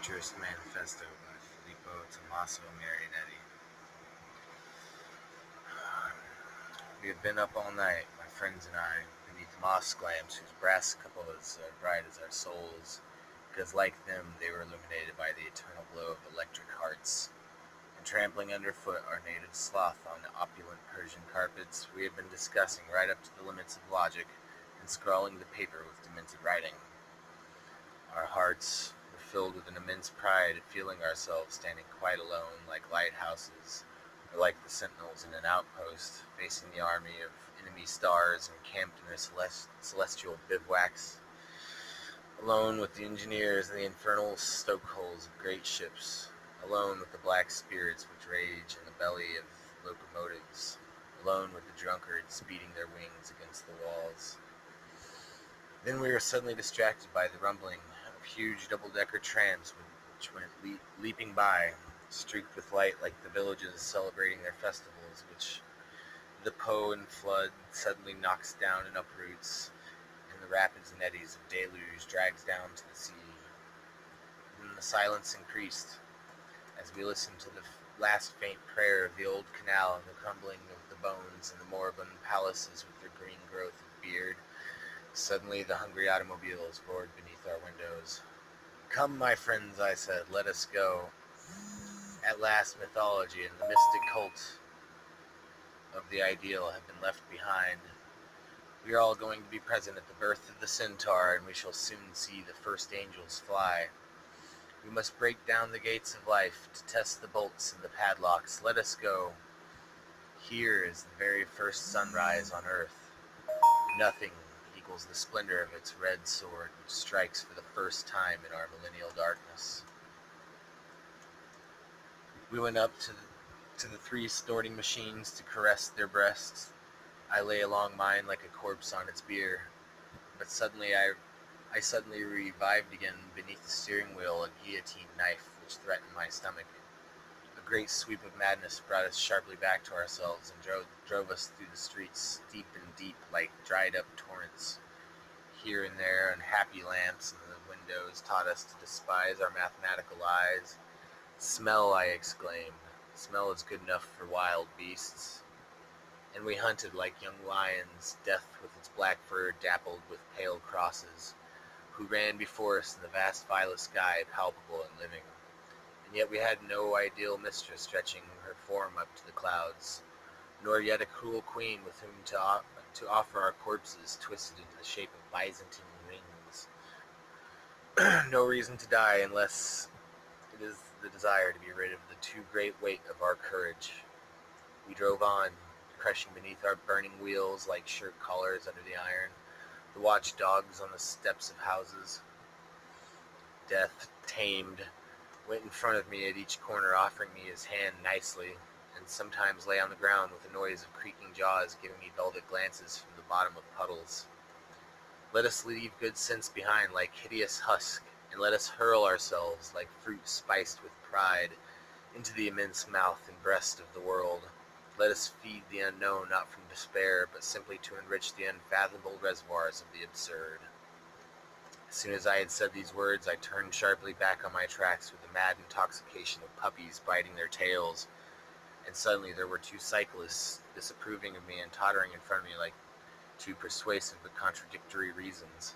Futurist Manifesto by Filippo Tommaso Marinetti. We have been up all night, my friends and I, beneath mosque lamps whose brass cupolas are bright as our souls, because like them they were illuminated by the eternal glow of electric hearts. And trampling underfoot our native sloth on opulent Persian carpets, we had been discussing right up to the limits of logic and scrawling the paper with demented writing. Our hearts were filled with an immense pride at feeling ourselves standing quite alone, like lighthouses, or like the sentinels in an outpost, facing the army of enemy stars encamped in their celestial bivouacs, alone with the engineers and the infernal stokeholes of great ships, alone with the black spirits which rage in the belly of locomotives, alone with the drunkards beating their wings against the walls. Then we were suddenly distracted by the rumbling of huge double-decker trams which went leaping by, streaked with light like the villages celebrating their festivals, which the Po and flood suddenly knocks down and uproots, and the rapids and eddies of deluge drags down to the sea. Then the silence increased, as we listened to the last faint prayer of the old canal and the crumbling of the bones and the moribund palaces with their green growth of beard. Suddenly the hungry automobiles roared beneath our windows. "Come, my friends," I said, "let us go." At last mythology and the mystic cult of the ideal have been left behind. We are all going to be present at the birth of the centaur, and we shall soon see the first angels fly. We must break down the gates of life to test the bolts and the padlocks. Let us go. Here is the very first sunrise on earth. Nothing equals the splendor of its red sword, which strikes for the first time in our millennial darkness. We went up to the three snorting machines to caress their breasts. I lay along mine like a corpse on its bier, but suddenly I suddenly revived again beneath the steering wheel, a guillotine knife which threatened my stomach. A great sweep of madness brought us sharply back to ourselves and drove us through the streets steep and deep like dried-up torrents. Here and there unhappy lamps in the windows taught us to despise our mathematical eyes. "Smell," I exclaimed. "Smell is good enough for wild beasts." And we hunted like young lions, death with its black fur dappled with pale crosses, who ran before us in the vast violet sky, palpable and living. And yet we had no ideal mistress stretching her form up to the clouds, nor yet a cruel queen with whom to offer our corpses twisted into the shape of Byzantine rings. No reason to die unless it is the desire to be rid of the too great weight of our courage. We drove on, crushing beneath our burning wheels like shirt collars under the iron, the watchdogs on the steps of houses. Death, tamed, went in front of me at each corner, offering me his hand nicely, and sometimes lay on the ground with a noise of creaking jaws, giving me velvet glances from the bottom of puddles. Let us leave good sense behind like hideous husk, and let us hurl ourselves, like fruit spiced with pride, into the immense mouth and breast of the world. Let us feed the unknown not from despair, but simply to enrich the unfathomable reservoirs of the absurd. As soon as I had said these words, I turned sharply back on my tracks with the mad intoxication of puppies biting their tails, and suddenly there were two cyclists disapproving of me and tottering in front of me like two persuasive but contradictory reasons.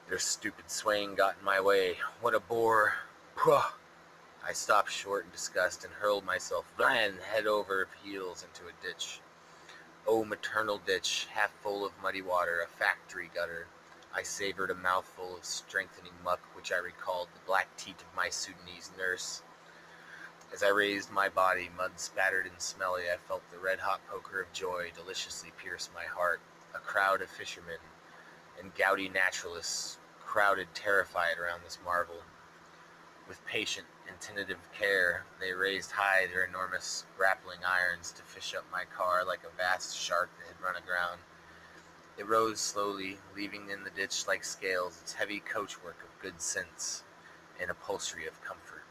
Their stupid swaying got in my way. What a bore! Pwah! I stopped short in disgust and hurled myself, head over heels into a ditch. Oh, maternal ditch, half full of muddy water, a factory gutter. I savored a mouthful of strengthening muck, which I recalled the black teat of my Sudanese nurse. As I raised my body, mud-spattered and smelly, I felt the red-hot poker of joy deliciously pierce my heart. A crowd of fishermen and gouty naturalists crowded terrified around this marvel. With patient and tentative care, they raised high their enormous grappling irons to fish up my car like a vast shark that had run aground. It rose slowly, leaving in the ditch like scales its heavy coachwork of good sense and upholstery of comfort.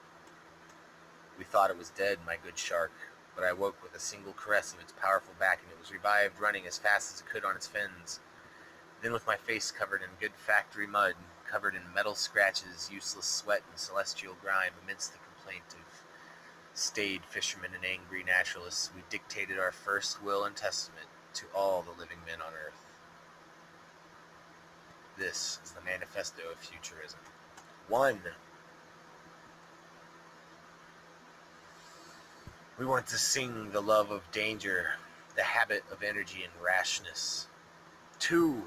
We thought it was dead, my good shark, but I woke with a single caress of its powerful back, and it was revived, running as fast as it could on its fins. Then, with my face covered in good factory mud, covered in metal scratches, useless sweat, and celestial grime, amidst the complaint of staid fishermen and angry naturalists, we dictated our first will and testament to all the living men on earth. This is the Manifesto of Futurism. 1. We want to sing the love of danger, the habit of energy and rashness. 2.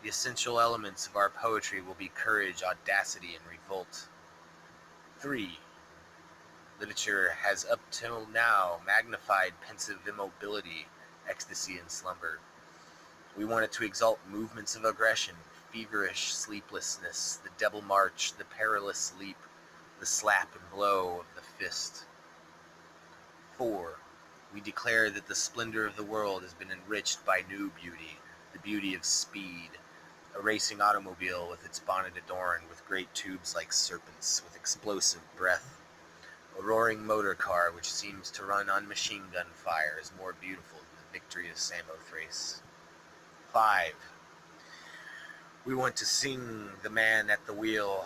The essential elements of our poetry will be courage, audacity, and revolt. 3. Literature has up till now magnified pensive immobility, ecstasy, and slumber. We want it to exalt movements of aggression, feverish sleeplessness, the double march, the perilous leap, the slap and blow of the fist. 4. We declare that the splendor of the world has been enriched by new beauty, the beauty of speed, a racing automobile with its bonnet adorned with great tubes like serpents, with explosive breath. A roaring motor car which seems to run on machine gun fire is more beautiful than the victory of Samothrace. 5. We want to sing the man at the wheel,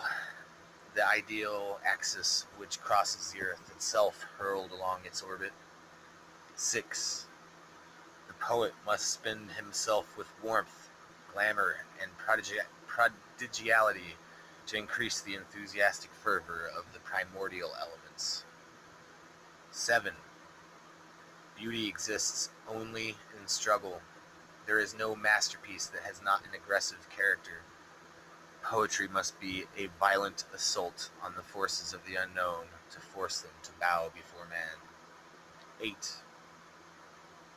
the ideal axis which crosses the earth itself hurled along its orbit. 6. The poet must spend himself with warmth, glamour, and prodigality to increase the enthusiastic fervor of the primordial elements. 7. Beauty exists only in struggle. There is no masterpiece that has not an aggressive character. Poetry must be a violent assault on the forces of the unknown to force them to bow before man. 8.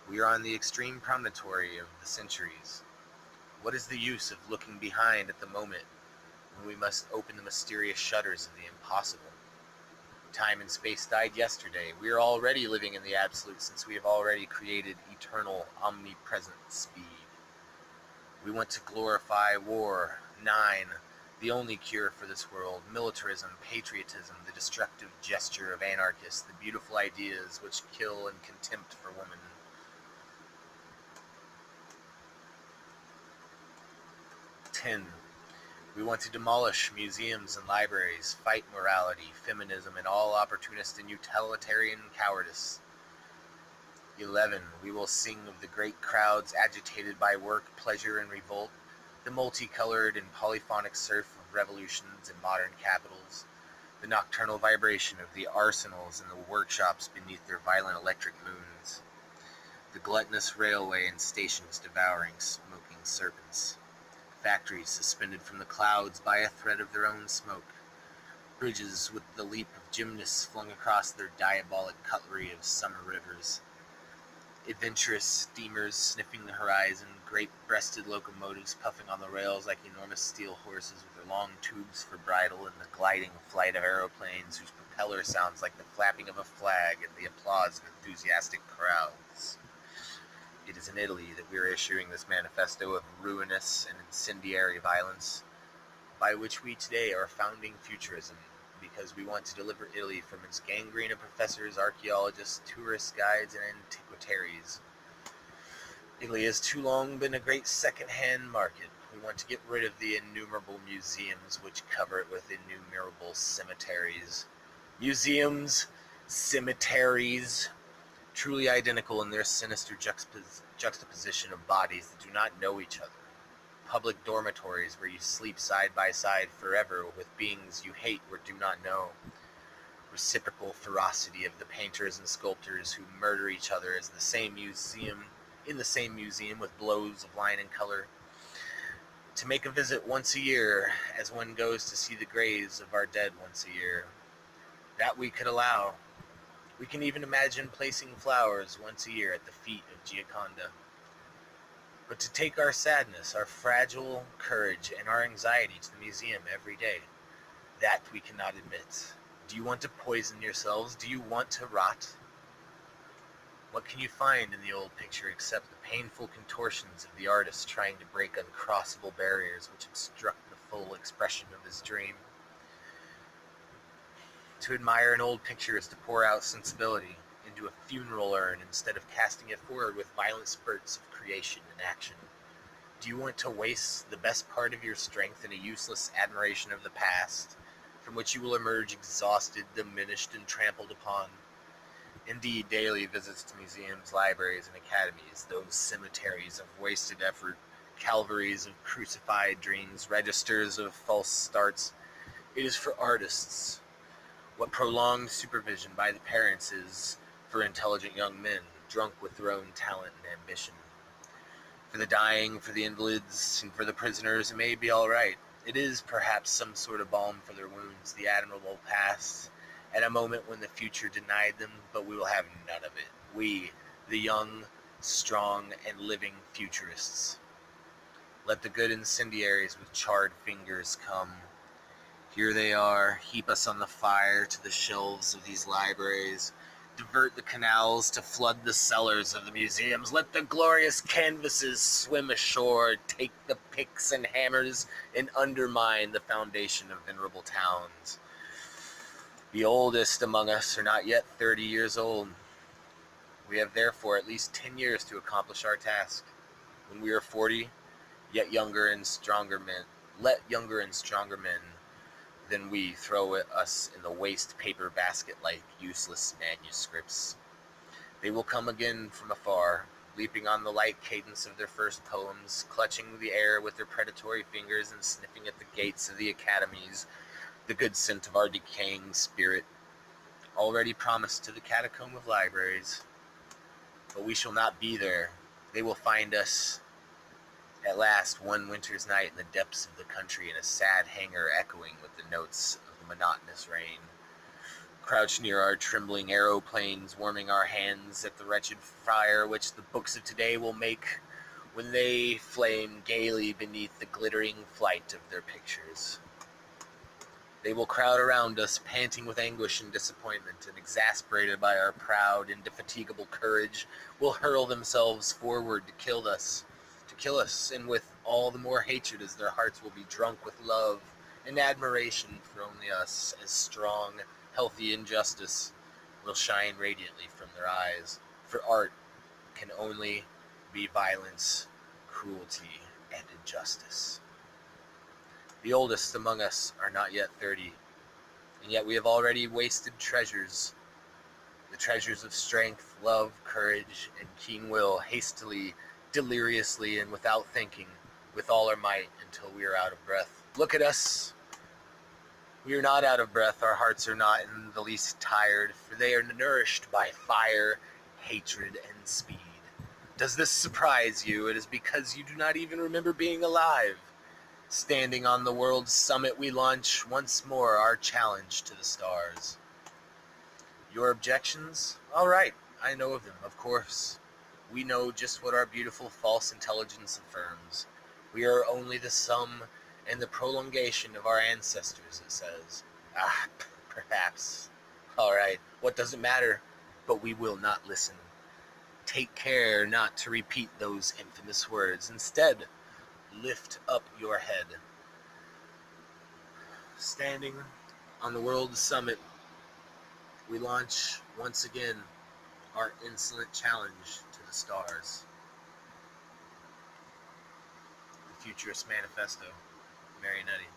We are on the extreme promontory of the centuries. What is the use of looking behind at the moment when we must open the mysterious shutters of the impossible? Time and space died yesterday. We are already living in the absolute, since we have already created eternal, omnipresent speed. We want to glorify war. 9. The only cure for this world, militarism, patriotism, the destructive gesture of anarchists, the beautiful ideas which kill and contempt for woman. 10. We want to demolish museums and libraries, fight morality, feminism, and all opportunist and utilitarian cowardice. 11. We will sing of the great crowds agitated by work, pleasure, and revolt, the multicolored and polyphonic surf of revolutions in modern capitals, the nocturnal vibration of the arsenals and the workshops beneath their violent electric moons, the gluttonous railway and stations devouring smoking serpents, factories suspended from the clouds by a thread of their own smoke, bridges with the leap of gymnasts flung across their diabolic cutlery of summer rivers, adventurous steamers sniffing the horizon, grape-breasted locomotives puffing on the rails like enormous steel horses with their long tubes for bridle, and the gliding flight of aeroplanes whose propeller sounds like the flapping of a flag and the applause of enthusiastic crowds. It is in Italy that we are issuing this manifesto of ruinous and incendiary violence, by which we today are founding futurism, because we want to deliver Italy from its gangrene of professors, archaeologists, tourists, guides, and antiquaries. Italy has too long been a great second-hand market. We want to get rid of the innumerable museums which cover it with innumerable cemeteries. Museums, cemeteries, truly identical in their sinister juxtaposition of bodies that do not know each other. Public dormitories where you sleep side by side forever with beings you hate or do not know. Reciprocal ferocity of the painters and sculptors who murder each other in the same museum with blows of line and color. To make a visit once a year, as one goes to see the graves of our dead once a year. That we could allow. We can even imagine placing flowers once a year at the feet of Gioconda. But to take our sadness, our fragile courage, and our anxiety to the museum every day, that we cannot admit. Do you want to poison yourselves? Do you want to rot? What can you find in the old picture except the painful contortions of the artist trying to break uncrossable barriers which obstruct the full expression of his dream? To admire an old picture is to pour out sensibility into a funeral urn instead of casting it forward with violent spurts of creation and action. Do you want to waste the best part of your strength in a useless admiration of the past, from which you will emerge exhausted, diminished, and trampled upon? Indeed, daily visits to museums, libraries, and academies, those cemeteries of wasted effort, calvaries of crucified dreams, registers of false starts, it is for artists what prolonged supervision by the parents is for intelligent young men, drunk with their own talent and ambition. For the dying, for the invalids, and for the prisoners, it may be all right. It is perhaps some sort of balm for their wounds, the admirable past, at a moment when the future denied them, but we will have none of it. We, the young, strong, and living futurists. Let the good incendiaries with charred fingers come. Here they are, heap us on the fire to the shelves of these libraries. Divert the canals to flood the cellars of the museums. Let the glorious canvases swim ashore. Take the picks and hammers and undermine the foundation of venerable towns. The oldest among us are not yet 30 years old. We have therefore at least 10 years to accomplish our task. When we are 40, let younger and stronger men than we throw us in the waste paper basket like useless manuscripts. They will come again from afar, leaping on the light cadence of their first poems, clutching the air with their predatory fingers and sniffing at the gates of the academies, the good scent of our decaying spirit, already promised to the catacomb of libraries. But we shall not be there. They will find us at last one winter's night in the depths of the country in a sad hangar echoing with the notes of the monotonous rain. Crouched near our trembling aeroplanes, warming our hands at the wretched fire which the books of today will make when they flame gaily beneath the glittering flight of their pictures. They will crowd around us, panting with anguish and disappointment, and exasperated by our proud, indefatigable courage, will hurl themselves forward to kill us, and with all the more hatred as their hearts will be drunk with love and admiration for only us, as strong, healthy injustice will shine radiantly from their eyes. For art can only be violence, cruelty, and injustice. The oldest among us are not yet 30, and yet we have already wasted treasures, the treasures of strength, love, courage, and keen will, hastily, deliriously, and without thinking, with all our might, until we are out of breath. Look at us. We are not out of breath. Our hearts are not in the least tired, for they are nourished by fire, hatred, and speed. Does this surprise you? It is because you do not even remember being alive. Standing on the world's summit, we launch once more our challenge to the stars. Your objections? All right, I know of them, of course. We know just what our beautiful false intelligence affirms. We are only the sum and the prolongation of our ancestors, it says. Perhaps. All right, what does it matter? But we will not listen. Take care not to repeat those infamous words. Instead, lift up your head. Standing on the world's summit, we launch once again our insolent challenge to the stars. The Futurist Manifesto, Marionnetti.